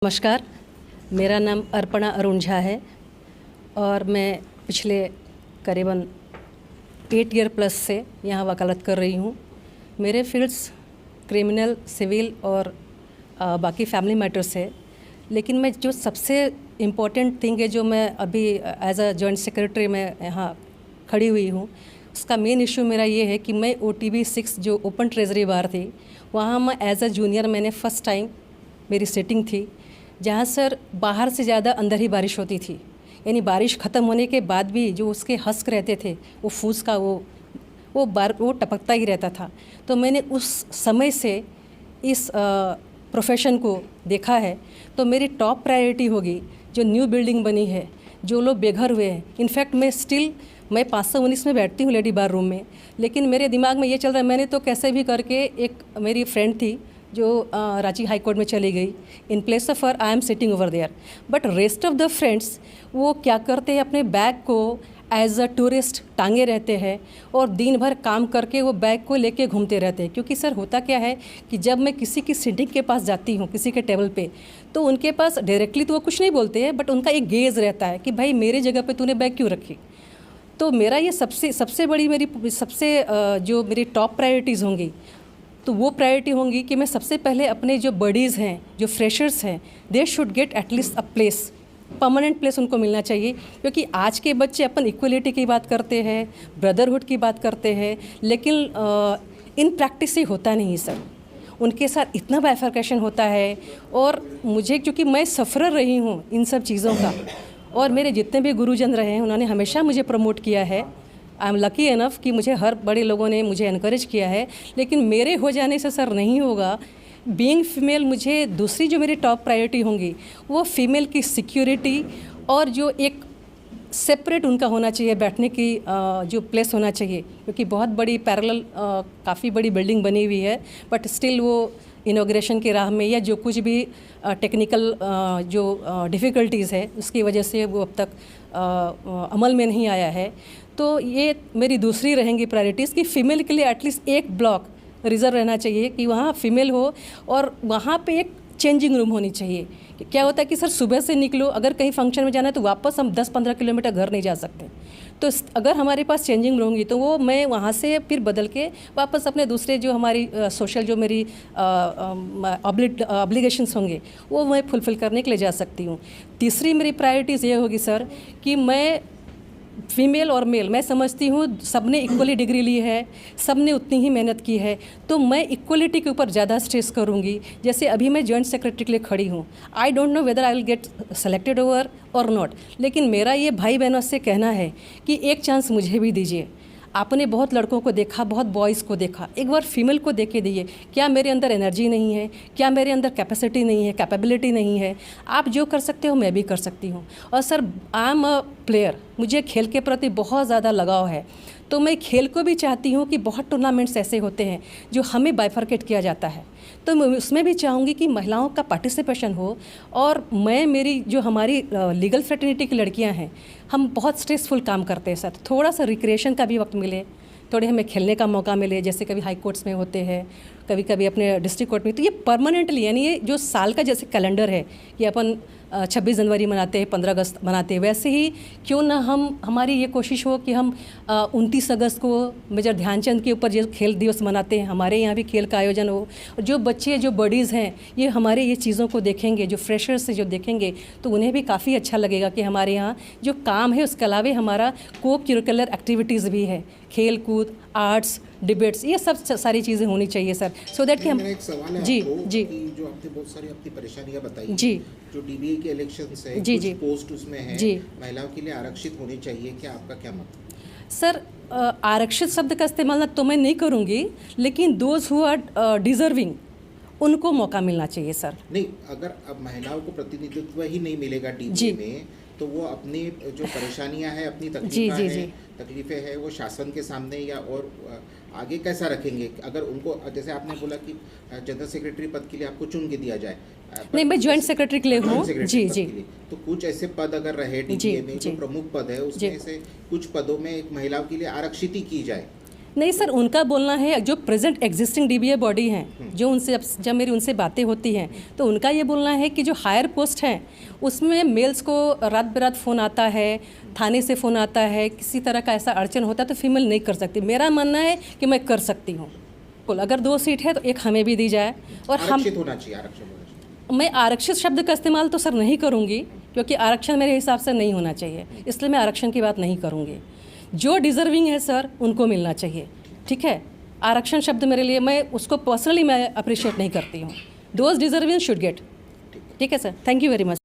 नमस्कार, मेरा नाम अर्पणा अरुण झा है और मैं पिछले करीबन 8 ईयर प्लस से यहाँ वकालत कर रही हूँ। मेरे फील्ड्स क्रिमिनल, सिविल और बाकी फैमिली मैटर्स है। लेकिन मैं जो सबसे इम्पोर्टेंट थिंग है जो मैं अभी एज अ जॉइंट सेक्रेटरी मैं यहाँ खड़ी हुई हूँ, उसका मेन इशू मेरा ये है कि मैं OTB 6 जो ओपन ट्रेजरी बार थी, वहाँ मैं एज अ जूनियर मैंने फ़र्स्ट टाइम मेरी सेटिंग थी, जहाँ सर बाहर से ज़्यादा अंदर ही बारिश होती थी। यानी बारिश ख़त्म होने के बाद भी जो उसके हस्क रहते थे, वो फूस का वो टपकता ही रहता था। तो मैंने उस समय से इस प्रोफेशन को देखा है। तो मेरी टॉप प्रायोरिटी होगी जो न्यू बिल्डिंग बनी है, जो लोग बेघर हुए हैं। इनफैक्ट मैं 519 में बैठती हूँ लेडी बार रूम में, लेकिन मेरे दिमाग में ये चल रहा है, मैंने तो कैसे भी करके एक मेरी फ्रेंड थी जो रांची हाई कोर्ट में चली गई, in place of her I am sitting over there. But rest of the friends वो क्या करते हैं, अपने बैग को एज अ टूरिस्ट टांगे रहते हैं और दिन भर काम करके वो बैग को लेके घूमते रहते हैं। क्योंकि सर होता क्या है कि जब मैं किसी की सिटिंग के पास जाती हूँ, किसी के टेबल पे, तो उनके पास डायरेक्टली तो वो कुछ नहीं बोलते हैं, बट उनका एक गेज रहता है कि भाई मेरी जगह पे तूने बैग क्यों रखी। तो मेरा ये सबसे बड़ी जो मेरी टॉप प्रायोरिटीज़ होंगी, तो वो प्रायोरिटी होंगी कि मैं सबसे पहले अपने जो बडीज़ हैं, जो फ्रेशर्स हैं, they should get at least a place, permanent place उनको मिलना चाहिए। क्योंकि आज के बच्चे अपन इक्वलिटी की बात करते हैं, ब्रदरहुड की बात करते हैं, लेकिन इन प्रैक्टिस ही होता नहीं सर। उनके साथ इतना बाइफर्केशन होता है। और मुझे, क्योंकि मैं सफ़रर रही हूँ इन सब चीज़ों का, और मेरे जितने भी गुरुजन रहे हैं उन्होंने हमेशा मुझे प्रमोट किया है। आई एम लकी इनफ कि मुझे हर बड़े लोगों ने मुझे इनकरेज किया है। लेकिन मेरे हो जाने से सर नहीं होगा। बीइंग फीमेल, मुझे दूसरी जो मेरी टॉप प्रायोरिटी होंगी वो फीमेल की सिक्योरिटी और जो एक सेपरेट उनका होना चाहिए बैठने की जो प्लेस होना चाहिए। क्योंकि बहुत बड़ी पैरेलल काफ़ी बड़ी बिल्डिंग बनी हुई है, बट स्टिल वो इनॉग्रेशन के राह में या जो कुछ भी टेक्निकल जो डिफ़िकल्टीज़ है उसकी वजह से वो अब तक अमल में नहीं आया है। तो ये मेरी दूसरी रहेंगी प्रायोरिटीज़ कि फ़ीमेल के लिए एटलीस्ट एक ब्लॉक रिज़र्व रहना चाहिए कि वहाँ फ़ीमेल हो, और वहाँ पे एक चेंजिंग रूम होनी चाहिए। क्या होता है कि सर सुबह से निकलो, अगर कहीं फंक्शन में जाना है तो वापस हम 10-15 किलोमीटर घर नहीं जा सकते। तो अगर हमारे पास चेंजिंग रूम होंगी तो वो मैं वहाँ से फिर बदल के वापस अपने दूसरे जो हमारी सोशल जो मेरी ऑब्लिगेशंस होंगे वो मैं फुलफ़िल करने के लिए जा सकती हूँ। तीसरी मेरी प्रायोरिटीज़ ये होगी सर कि मैं फीमेल और मेल, मैं समझती हूँ सब ने इक्वली डिग्री ली है, सब ने उतनी ही मेहनत की है, तो मैं इक्वलिटी के ऊपर ज़्यादा स्ट्रेस करूँगी। जैसे अभी मैं जॉइंट सेक्रेटरी के लिए खड़ी हूँ, I don't know whether I will get selected over और नॉट, लेकिन मेरा ये भाई बहनों से कहना है कि एक चांस मुझे भी दीजिए। आपने बहुत लड़कों को देखा, बहुत बॉयज़ को देखा, एक बार फीमेल को देख के दिए। क्या मेरे अंदर एनर्जी नहीं है? क्या मेरे अंदर कैपेसिटी नहीं है, कैपेबिलिटी नहीं है? आप जो कर सकते हो मैं भी कर सकती हूँ। और sir I am a player, मुझे खेल के प्रति बहुत ज़्यादा लगाव है। तो मैं खेल को भी चाहती हूँ कि बहुत टूर्नामेंट्स ऐसे होते हैं जो हमें बाइफर्केट किया जाता है, तो मैं उसमें भी चाहूँगी कि महिलाओं का पार्टिसिपेशन हो। और मेरी जो हमारी लीगल फ्रेटर्निटी की लड़कियाँ हैं, हम बहुत स्ट्रेसफुल काम करते हैं सर, थोड़ा सा रिक्रिएशन का भी वक्त मिले, थोड़े हमें खेलने का मौका मिले, जैसे कभी हाई कोर्ट्स में होते हैं, कभी कभी अपने डिस्ट्रिक्ट कोर्ट में। तो ये परमानेंटली, यानी ये जो साल का जैसे कैलेंडर है कि अपन 26 जनवरी मनाते हैं, 15 अगस्त मनाते हैं, वैसे ही क्यों ना हमारी ये कोशिश हो कि हम 29 अगस्त को मेजर ध्यानचंद के ऊपर जो खेल दिवस मनाते हैं, हमारे यहाँ भी खेल का आयोजन हो। और जो बच्चे, जो बडीज़ हैं, ये हमारे ये चीज़ों को देखेंगे, जो फ्रेशर्स से जो देखेंगे, तो उन्हें भी काफ़ी अच्छा लगेगा कि हमारे यहाँ जो काम है उसके अलावा हमारा को करिकुलर एक्टिविटीज़ भी है, खेल कूद, आर्ट्स, डिबेट्स, ये सब सारी चीज़ें होनी चाहिए सर, सो दैट कि हम। एक सवाल है जी आपको जी कि जो आपने बहुत सारी अपनी परेशानियां बताई जी, जो DBA के इलेक्शंस है, जी कुछ जी पोस्ट उसमें है जी महिलाओं के लिए आरक्षित होनी चाहिए, क्या आपका क्या मत? सर, आरक्षित शब्द का इस्तेमाल ना तो मैं नहीं करूँगी, लेकिन दोज हु आर डिज़र्विंग उनको मौका मिलना चाहिए सर। नहीं, अगर अब महिलाओं को प्रतिनिधित्व ही नहीं मिलेगा जी DBA में, तो वो अपनी जो परेशानियां हैं, अपनी तकलीफें हैं, वो शासन के सामने या और आगे कैसा रखेंगे? अगर उनको, जैसे आपने बोला कि जनरल सेक्रेटरी पद के लिए आपको चुन के दिया जाए, नहीं, मैं जॉइंट सेक्रेटरी के लिए हूँ। जी जी, तो कुछ ऐसे पद अगर रहे DBA में, जो प्रमुख पद है उसमें से कुछ पदों में एक महिलाओं के लिए आरक्षित ही की जाए। नहीं सर, उनका बोलना है जो प्रेजेंट एग्जिस्टिंग डीबीए बॉडी हैं, जो उनसे जब मेरी उनसे बातें होती हैं तो उनका ये बोलना है कि जो हायर पोस्ट हैं उसमें मेल्स को रात बेरात फ़ोन आता है, थाने से फ़ोन आता है, किसी तरह का ऐसा अड़चन होता है तो फीमेल नहीं कर सकती। मेरा मानना है कि मैं कर सकती हूँ। अगर 2 सीट है तो एक हमें भी दी जाए और हम आरक्षित होना चाहिए, आरक्षण होना चाहिए। मैं आरक्षित शब्द का इस्तेमाल तो सर नहीं करूँगी, क्योंकि आरक्षण मेरे हिसाब से नहीं होना चाहिए, इसलिए मैं आरक्षण की बात नहीं करूँगी। जो डिज़र्विंग है सर उनको मिलना चाहिए, ठीक है। आरक्षण शब्द मेरे लिए, मैं उसको पर्सनली मैं अप्रिशिएट नहीं करती हूँ। Those deserving should get. ठीक है sir, thank you very much.